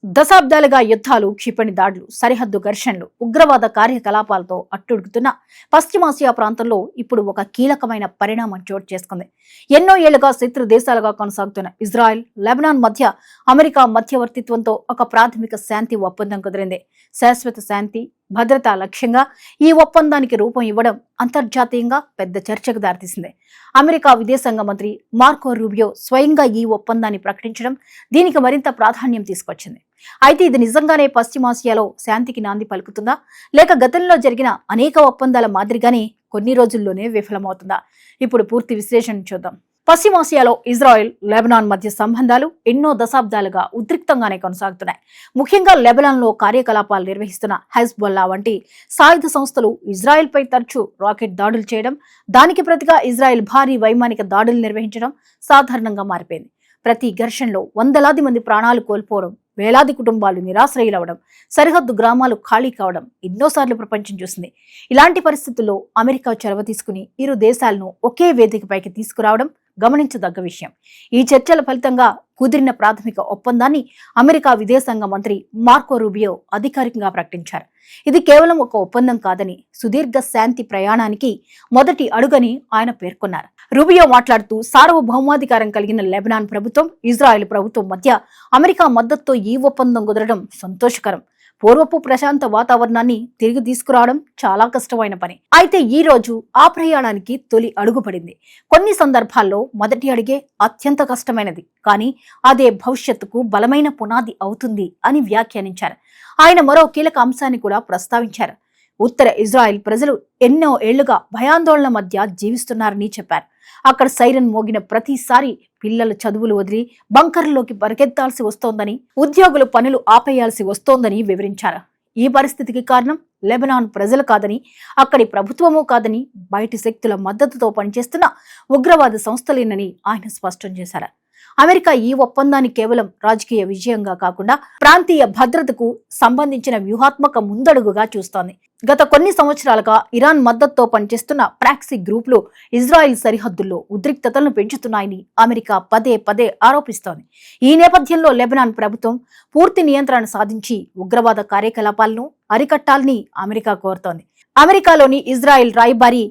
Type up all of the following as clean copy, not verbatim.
దశాబ్దాలుగా యుద్ధాలు, క్షిపణి దాడులు, సరిహద్దు ఘర్షణలు, ఉగ్రవాద కార్యకలాపాలతో అట్టుడుగుతున్న పశ్చిమాసియా ప్రాంతంలో ఇప్పుడు ఒక కీలకమైన పరిణామం చోటు చేసుకుంది. ఎన్నో ఏళ్లుగా శత్రు దేశాలుగా కొనసాగుతున్న ఇజ్రాయెల్, లెబనాన్ మధ్య అమెరికా మధ్యవర్తిత్వంతో ఒక ప్రాథమిక శాంతి ఒప్పందం కుదిరింది. శాశ్వత శాంతి, భద్రత లక్ష్యంగా ఈ ఒప్పందానికి రూపం ఇవ్వడం అంతర్జాతీయంగా పెద్ద చర్చకు దారితీసింది. అమెరికా విదేశాంగ మంత్రి మార్కో రూబియో స్వయంగా ఈ ఒప్పందాన్ని ప్రకటించడం దీనికి మరింత ప్రాధాన్యం తీసుకొచ్చింది. అయితే ఇది నిజంగానే పశ్చిమాసియాలో శాంతికి నాంది పలుకుతుందా, లేక గతంలో జరిగిన అనేక ఒప్పందాల మాదిరిగానే కొన్ని రోజుల్లోనే విఫలమవుతుందా? ఇప్పుడు పూర్తి విశ్లేషణ చూద్దాం. పశ్చిమాసియాలో ఇజ్రాయెల్, లెబనాన్ మధ్య సంబంధాలు ఎన్నో దశాబ్దాలుగా ఉద్రిక్తంగానే కొనసాగుతున్నాయి. ముఖ్యంగా లెబనాన్లో కార్యకలాపాలు నిర్వహిస్తున్న హెజ్బొల్లా వంటి సాయుధ సంస్థలు ఇజ్రాయెల్పై తరచూ రాకెట్ దాడులు చేయడం, దానికి ప్రతిగా ఇజ్రాయెల్ భారీ వైమానిక దాడులు నిర్వహించడం సాధారణంగా మారిపోయింది. ప్రతి ఘర్షణలో వందలాది మంది ప్రాణాలు కోల్పోవడం, వేలాది కుటుంబాలు నిరాశ్రయులవడం, సరిహద్దు గ్రామాలు ఖాళీ కావడం ఎన్నోసార్లు ప్రపంచం చూసింది. ఇలాంటి పరిస్థితుల్లో అమెరికా చొరవ తీసుకుని ఇరు దేశాలను ఒకే వేదికపైకి తీసుకురావడం గమనించదగ్గ విషయం. ఈ చర్చల ఫలితంగా కుదిరిన ప్రాథమిక ఒప్పందాన్ని అమెరికా విదేశాంగ మంత్రి మార్కో రూబియో అధికారికంగా ప్రకటించారు. ఇది కేవలం ఒక ఒప్పందం కాదని, సుదీర్ఘ శాంతి ప్రయాణానికి మొదటి అడుగని ఆయన పేర్కొన్నారు. రూబియో మాట్లాడుతూ, సార్వభౌమాధికారం కలిగిన లెబనాన్ ప్రభుత్వం, ఇజ్రాయెల్ ప్రభుత్వం మధ్య అమెరికా మద్దతుతో ఈ ఒప్పందం కుదరడం సంతోషకరం. పూర్వపు ప్రశాంత వాతావరణాన్ని తిరిగి తీసుకురావడం చాలా కష్టమైన పని. అయితే ఈ రోజు ఆ ప్రయాణానికి తొలి అడుగు పడింది. కొన్ని సందర్భాల్లో మొదటి అడిగే అత్యంత కష్టమైనది, కానీ అదే భవిష్యత్తుకు బలమైన పునాది అవుతుంది అని వ్యాఖ్యానించారు. ఆయన మరో కీలక అంశాన్ని కూడా ప్రస్తావించారు. ఉత్తర ఇజ్రాయెల్ ప్రజలు ఎన్నో ఏళ్లుగా భయాందోళన మధ్య జీవిస్తున్నారని చెప్పారు. అక్కడ సైరన్ మోగిన ప్రతిసారి పిల్లల చదువులు వదిలి బంకర్లోకి పరిగెత్తాల్సి వస్తోందని, ఉద్యోగులు పనులు ఆపేయాల్సి వస్తోందని వివరించారు. ఈ పరిస్థితికి కారణం లెబనాన్ ప్రజలు కాదని, అక్కడి ప్రభుత్వమూ కాదని, బయటి శక్తుల మద్దతుతో పనిచేస్తున్న ఉగ్రవాద సంస్థలేనని ఆయన స్పష్టం చేశారు. అమెరికా ఈ ఒప్పందాన్ని కేవలం రాజకీయ విజయంగా కాకుండా ప్రాంతీయ భద్రతకు సంబంధించిన వ్యూహాత్మక ముందడుగుగా చూస్తోంది. గత కొన్ని సంవత్సరాలుగా ఇరాన్ మద్దతుతో పనిచేస్తున్న ప్రాక్సీ గ్రూపులు ఇజ్రాయెల్ సరిహద్దుల్లో ఉద్రిక్తతలను పెంచుతున్నాయని అమెరికా పదే పదే ఆరోపిస్తోంది. ఈ నేపథ్యంలో లెబనాన్ ప్రభుత్వం పూర్తి నియంత్రణ సాధించి ఉగ్రవాద కార్యకలాపాలను అరికట్టాలని అమెరికా కోరుతోంది. అమెరికాలోని ఇజ్రాయెల్ రాయబారి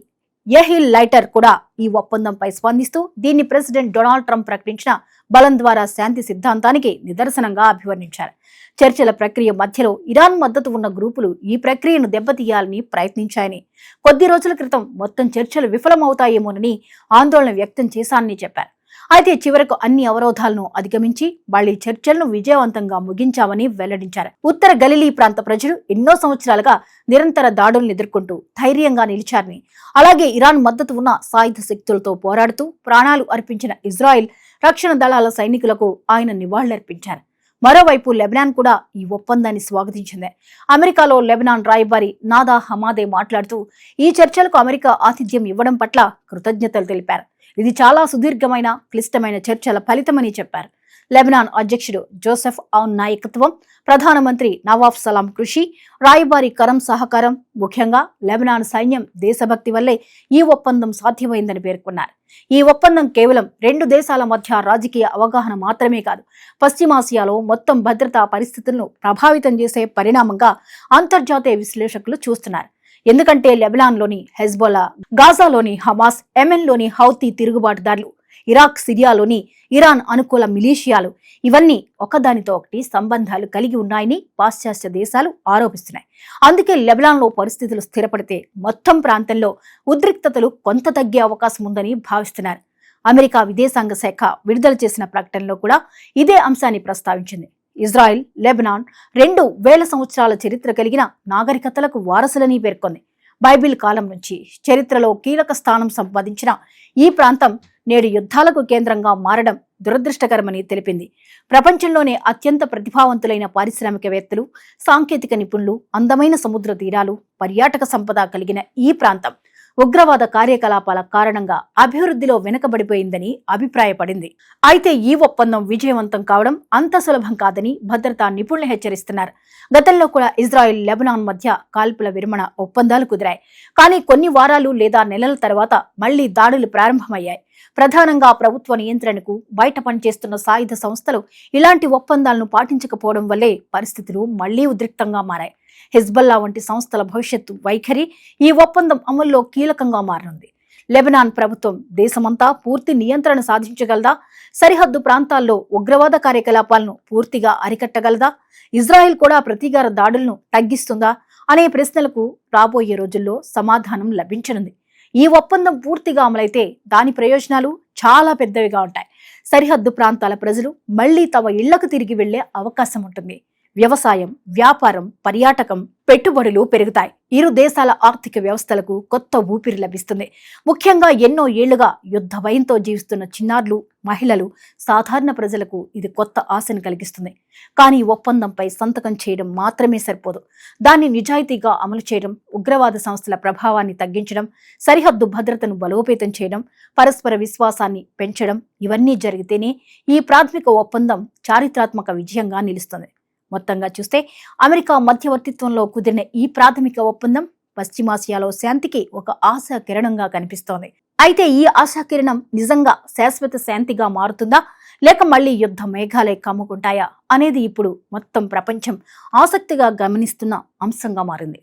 యెహిల్ లైటర్ కూడా ఈ ఒప్పందంపై స్పందిస్తూ దీన్ని ప్రెసిడెంట్ డొనాల్డ్ ట్రంప్ ప్రకటించిన బలం ద్వారా శాంతి సిద్ధాంతానికి నిదర్శనంగా అభివర్ణించారు. చర్చల ప్రక్రియ మధ్యలో ఇరాన్ మద్దతు ఉన్న గ్రూపులు ఈ ప్రక్రియను దెబ్బతీయాలని ప్రయత్నించాయని, కొద్ది రోజుల క్రితం మొత్తం చర్చలు విఫలమవుతాయేమోనని ఆందోళన వ్యక్తం చేశానని చెప్పారు. అయితే చివరకు అన్ని అవరోధాలను అధిగమించి మళ్లీ చర్చలను విజయవంతంగా ముగించామని వెల్లడించారు. ఉత్తర గలిలీ ప్రాంత ప్రజలు ఎన్నో సంవత్సరాలుగా నిరంతర దాడులను ఎదుర్కొంటూ ధైర్యంగా నిలిచారని, అలాగే ఇరాన్ మద్దతు ఉన్న సాయుధ శక్తులతో పోరాడుతూ ప్రాణాలు అర్పించిన ఇజ్రాయెల్ రక్షణ దళాల సైనికులకు ఆయన నివాళులర్పించారు. మరోవైపు లెబనాన్ కూడా ఈ ఒప్పందాన్ని స్వాగతించింది. అమెరికాలో లెబనాన్ రాయబారి నాదా హమాదే మాట్లాడుతూ ఈ చర్చలకు అమెరికా ఆతిథ్యం ఇవ్వడం పట్ల కృతజ్ఞతలు తెలిపారు. ఇది చాలా సుదీర్ఘమైన, క్లిష్టమైన చర్చల ఫలితమని చెప్పారు. లెబనాన్ అధ్యక్షుడు జోసెఫ్ ఔన్ నాయకత్వం, ప్రధానమంత్రి నవాఫ్ సలాం కృషి, రాయబారి కరం సహకారం, ముఖ్యంగా లెబనాన్ సైన్యం దేశభక్తి వల్లే ఈ ఒప్పందం సాధ్యమైందని పేర్కొన్నారు. ఈ ఒప్పందం కేవలం రెండు దేశాల మధ్య రాజకీయ అవగాహన మాత్రమే కాదు, పశ్చిమాసియాలో మొత్తం భద్రతా పరిస్థితులను ప్రభావితం చేసే పరిణామంగా అంతర్జాతీయ విశ్లేషకులు చూస్తున్నారు. ఎందుకంటే లెబనాన్లోని హెజ్బొల్లా, గాజాలోని హమాస్, యెమెన్లోని హౌతీ తిరుగుబాటుదారులు, ఇరాక్, సిరియాలోని ఇరాన్ అనుకూల మిలీషియాలు ఇవన్నీ ఒకదానితో ఒకటి సంబంధాలు కలిగి ఉన్నాయని పాశ్చాత్య దేశాలు ఆరోపిస్తున్నాయి. అందుకే లెబనాన్లో పరిస్థితులు స్థిరపడితే మొత్తం ప్రాంతంలో ఉద్రిక్తతలు కొంత తగ్గే అవకాశం ఉందని భావిస్తున్నారు. అమెరికా విదేశాంగ శాఖ విడుదల చేసిన ప్రకటనలో కూడా ఇదే అంశాన్ని ప్రస్తావించింది. ఇజ్రాయెల్, లెబనాన్ 2000 సంవత్సరాల చరిత్ర కలిగిన నాగరికతలకు వారసులని పేర్కొంది. బైబిల్ కాలం నుంచి చరిత్రలో కీలక స్థానం సంపాదించిన ఈ ప్రాంతం నేడు యుద్ధాలకు కేంద్రంగా మారడం దురదృష్టకరమని తెలిపింది. ప్రపంచంలోనే అత్యంత ప్రతిభావంతులైన పారిశ్రామికవేత్తలు, సాంకేతిక నిపుణులు, అందమైన సముద్ర తీరాలు, పర్యాటక సంపద కలిగిన ఈ ప్రాంతం ఉగ్రవాద కార్యకలాపాల కారణంగా అభివృద్ధిలో వెనుకబడిపోయిందని అభిప్రాయపడింది. అయితే ఈ ఒప్పందం విజయవంతం కావడం అంత సులభం కాదని భద్రతా నిపుణులు హెచ్చరిస్తున్నారు. గతంలో కూడా ఇజ్రాయెల్, లెబనాన్ మధ్య కాల్పుల విరమణ ఒప్పందాలు కుదిరాయి. కానీ కొన్ని వారాలు లేదా నెలల తర్వాత మళ్లీ దాడులు ప్రారంభమయ్యాయి. ప్రధానంగా ప్రభుత్వ నియంత్రణకు బయట పనిచేస్తున్న సాయుధ సంస్థలు ఇలాంటి ఒప్పందాలను పాటించకపోవడం వల్లే పరిస్థితులు మళ్లీ ఉద్రిక్తంగా మారాయి. హిజ్బుల్లా వంటి సంస్థల భవిష్యత్తు వైఖరి ఈ ఒప్పందం అమల్లో కీలకంగా మారనుంది. లెబనాన్ ప్రభుత్వం దేశమంతా పూర్తి నియంత్రణ సాధించగలదా? సరిహద్దు ప్రాంతాల్లో ఉగ్రవాద కార్యకలాపాలను పూర్తిగా అరికట్టగలదా? ఇజ్రాయెల్ కూడా ప్రతీకార దాడులను తగ్గిస్తుందా అనే ప్రశ్నలకు రాబోయే రోజుల్లో సమాధానం లభించనుంది. ఈ ఒప్పందం పూర్తిగా అమలైతే దాని ప్రయోజనాలు చాలా పెద్దవిగా ఉంటాయి. సరిహద్దు ప్రాంతాల ప్రజలు మళ్లీ తమ ఇళ్లకు తిరిగి వెళ్లే అవకాశం ఉంటుంది. వ్యవసాయం, వ్యాపారం, పర్యాటకం, పెట్టుబడులు పెరుగుతాయి. ఇరు దేశాల ఆర్థిక వ్యవస్థలకు కొత్త ఊపిరి లభిస్తుంది. ముఖ్యంగా ఎన్నో ఏళ్లుగా యుద్ధ భయంతో జీవిస్తున్న చిన్నారులు, మహిళలు, సాధారణ ప్రజలకు ఇది కొత్త ఆశను కలిగిస్తుంది. కానీ ఒప్పందంపై సంతకం చేయడం మాత్రమే సరిపోదు. దాన్ని నిజాయితీగా అమలు చేయడం, ఉగ్రవాద సంస్థల ప్రభావాన్ని తగ్గించడం, సరిహద్దు భద్రతను బలోపేతం చేయడం, పరస్పర విశ్వాసాన్ని పెంచడం ఇవన్నీ జరిగితేనే ఈ ప్రాథమిక ఒప్పందం చారిత్రాత్మక విజయంగా నిలుస్తుంది. మొత్తంగా చూస్తే అమెరికా మధ్యవర్తిత్వంలో కుదిరిన ఈ ప్రాథమిక ఒప్పందం పశ్చిమాసియాలో శాంతికి ఒక ఆశా కిరణంగా కనిపిస్తోంది. అయితే ఈ ఆశా కిరణం నిజంగా శాశ్వత శాంతిగా మారుతుందా, లేక మళ్లీ యుద్ధ మేఘాలే కమ్ముకుంటాయా అనేది ఇప్పుడు మొత్తం ప్రపంచం ఆసక్తిగా గమనిస్తున్న అంశంగా మారింది.